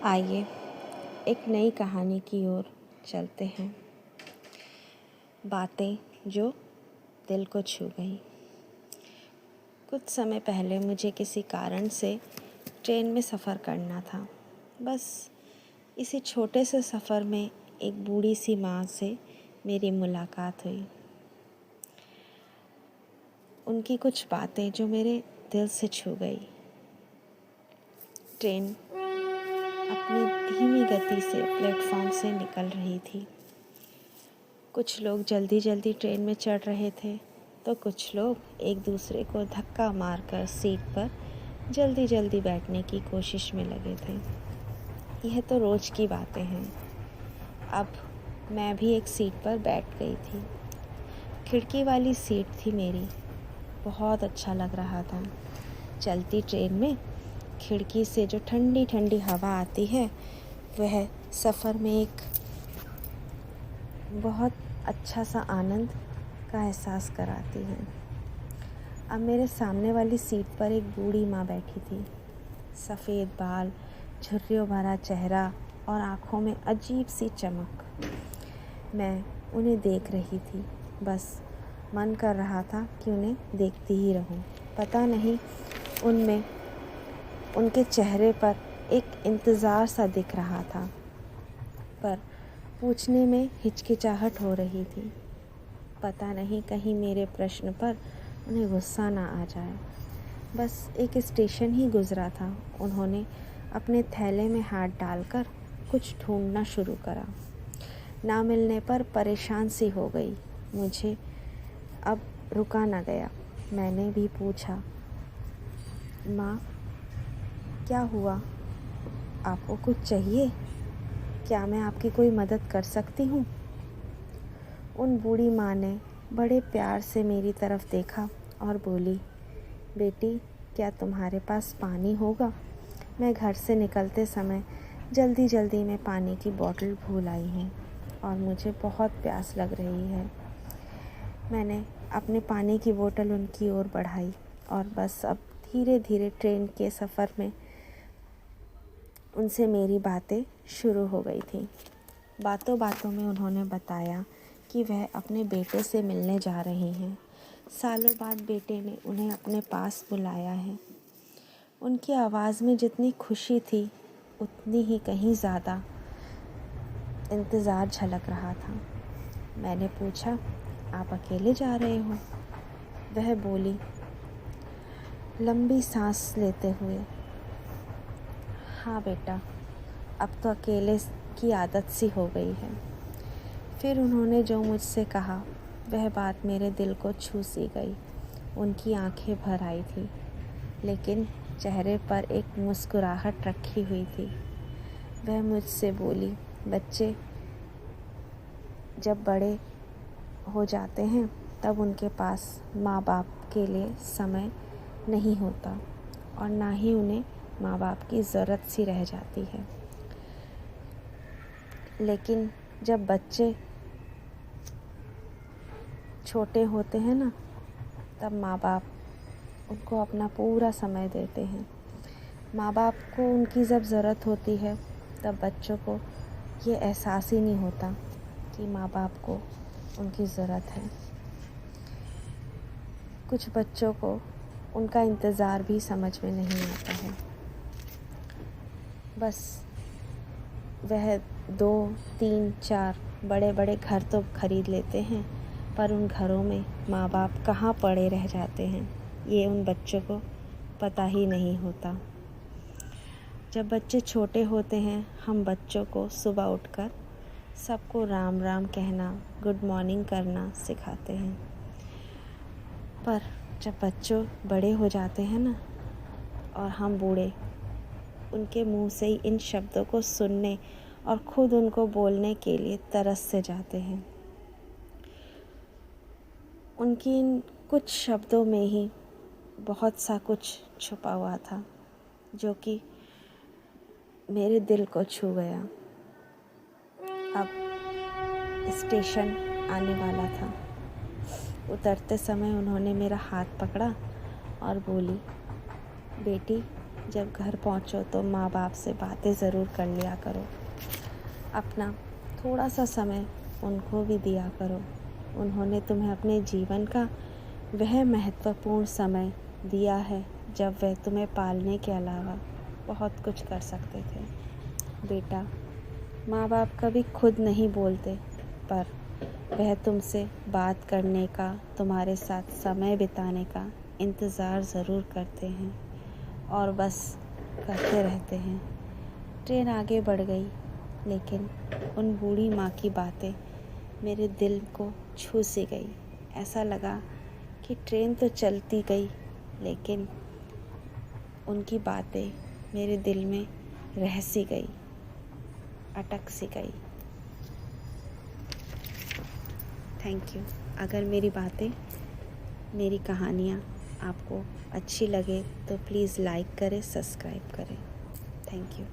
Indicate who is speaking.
Speaker 1: आइए एक नई कहानी की ओर चलते हैं। बातें जो दिल को छू गई। कुछ समय पहले मुझे किसी कारण से ट्रेन में सफ़र करना था। बस इसी छोटे से सफ़र में एक बूढ़ी सी माँ से मेरी मुलाकात हुई। उनकी कुछ बातें जो मेरे दिल से छू गई। ट्रेन अपनी धीमी गति से प्लेटफॉर्म से निकल रही थी। कुछ लोग जल्दी जल्दी ट्रेन में चढ़ रहे थे तो कुछ लोग एक दूसरे को धक्का मारकर सीट पर जल्दी जल्दी बैठने की कोशिश में लगे थे। यह तो रोज़ की बातें हैं। अब मैं भी एक सीट पर बैठ गई थी। खिड़की वाली सीट थी मेरी। बहुत अच्छा लग रहा था। चलती ट्रेन में खिड़की से जो ठंडी ठंडी हवा आती है वह सफ़र में एक बहुत अच्छा सा आनंद का एहसास कराती है। अब मेरे सामने वाली सीट पर एक बूढ़ी माँ बैठी थी। सफ़ेद बाल, झुर्रियों भरा चेहरा और आँखों में अजीब सी चमक। मैं उन्हें देख रही थी। बस मन कर रहा था कि उन्हें देखती ही रहूं। पता नहीं उनमें उनके चेहरे पर एक इंतज़ार सा दिख रहा था, पर पूछने में हिचकिचाहट हो रही थी। पता नहीं कहीं मेरे प्रश्न पर उन्हें गुस्सा ना आ जाए। बस एक स्टेशन ही गुज़रा था। उन्होंने अपने थैले में हाथ डालकर कुछ ढूंढना शुरू करा। ना मिलने पर परेशान सी हो गई। मुझे अब रुका ना गया। मैंने भी पूछा, माँ क्या हुआ? आपको कुछ चाहिए? क्या मैं आपकी कोई मदद कर सकती हूँ? उन बूढ़ी माँ ने बड़े प्यार से मेरी तरफ देखा और बोली, बेटी क्या तुम्हारे पास पानी होगा? मैं घर से निकलते समय जल्दी जल्दी में पानी की बोतल भूल आई हूँ और मुझे बहुत प्यास लग रही है। मैंने अपने पानी की बोतल उनकी ओर बढ़ाई और बस अब धीरे धीरे ट्रेन के सफ़र में उनसे मेरी बातें शुरू हो गई थी। बातों बातों में उन्होंने बताया कि वह अपने बेटे से मिलने जा रहे हैं। सालों बाद बेटे ने उन्हें अपने पास बुलाया है। उनकी आवाज़ में जितनी खुशी थी उतनी ही कहीं ज़्यादा इंतज़ार झलक रहा था। मैंने पूछा, आप अकेले जा रहे हो? वह बोली लंबी सांस लेते हुए, हाँ बेटा, अब तो अकेले की आदत सी हो गई है। फिर उन्होंने जो मुझसे कहा वह बात मेरे दिल को छू सी गई। उनकी आंखें भर आई थी, लेकिन चेहरे पर एक मुस्कुराहट रखी हुई थी। वह मुझसे बोली, बच्चे जब बड़े हो जाते हैं तब उनके पास माँ बाप के लिए समय नहीं होता और ना ही उन्हें माँ बाप की ज़रूरत सी रह जाती है। लेकिन जब बच्चे छोटे होते हैं ना, तब माँ बाप उनको अपना पूरा समय देते हैं। माँ बाप को उनकी जब ज़रूरत होती है तब बच्चों को ये एहसास ही नहीं होता कि माँ बाप को उनकी ज़रूरत है। कुछ बच्चों को उनका इंतज़ार भी समझ में नहीं आता है। बस वह 2, 3, 4 बड़े बड़े घर तो खरीद लेते हैं, पर उन घरों में माँ बाप कहाँ पड़े रह जाते हैं ये उन बच्चों को पता ही नहीं होता। जब बच्चे छोटे होते हैं हम बच्चों को सुबह उठकर सबको राम राम कहना, गुड मॉर्निंग करना सिखाते हैं। पर जब बच्चों बड़े हो जाते हैं ना और हम बूढ़े, उनके मुंह से ही इन शब्दों को सुनने और खुद उनको बोलने के लिए तरस से जाते हैं। उनकी इन कुछ शब्दों में ही बहुत सा कुछ छुपा हुआ था जो कि मेरे दिल को छू गया। अब स्टेशन आने वाला था। उतरते समय उन्होंने मेरा हाथ पकड़ा और बोली, बेटी जब घर पहुँचो तो माँ बाप से बातें ज़रूर कर लिया करो। अपना थोड़ा सा समय उनको भी दिया करो। उन्होंने तुम्हें अपने जीवन का वह महत्वपूर्ण समय दिया है जब वह तुम्हें पालने के अलावा बहुत कुछ कर सकते थे। बेटा, माँ बाप कभी खुद नहीं बोलते, पर वह तुमसे बात करने का, तुम्हारे साथ समय बिताने का इंतज़ार ज़रूर करते हैं और बस करते रहते हैं। ट्रेन आगे बढ़ गई, लेकिन उन बूढ़ी माँ की बातें मेरे दिल को छू सी गई। ऐसा लगा कि ट्रेन तो चलती गई, लेकिन उनकी बातें मेरे दिल में रह सी गई, अटक सी गई। Thank you. अगर मेरी बातें, मेरी कहानियाँ आपको अच्छी लगे तो प्लीज़ लाइक करें, सब्सक्राइब करें। Thank you.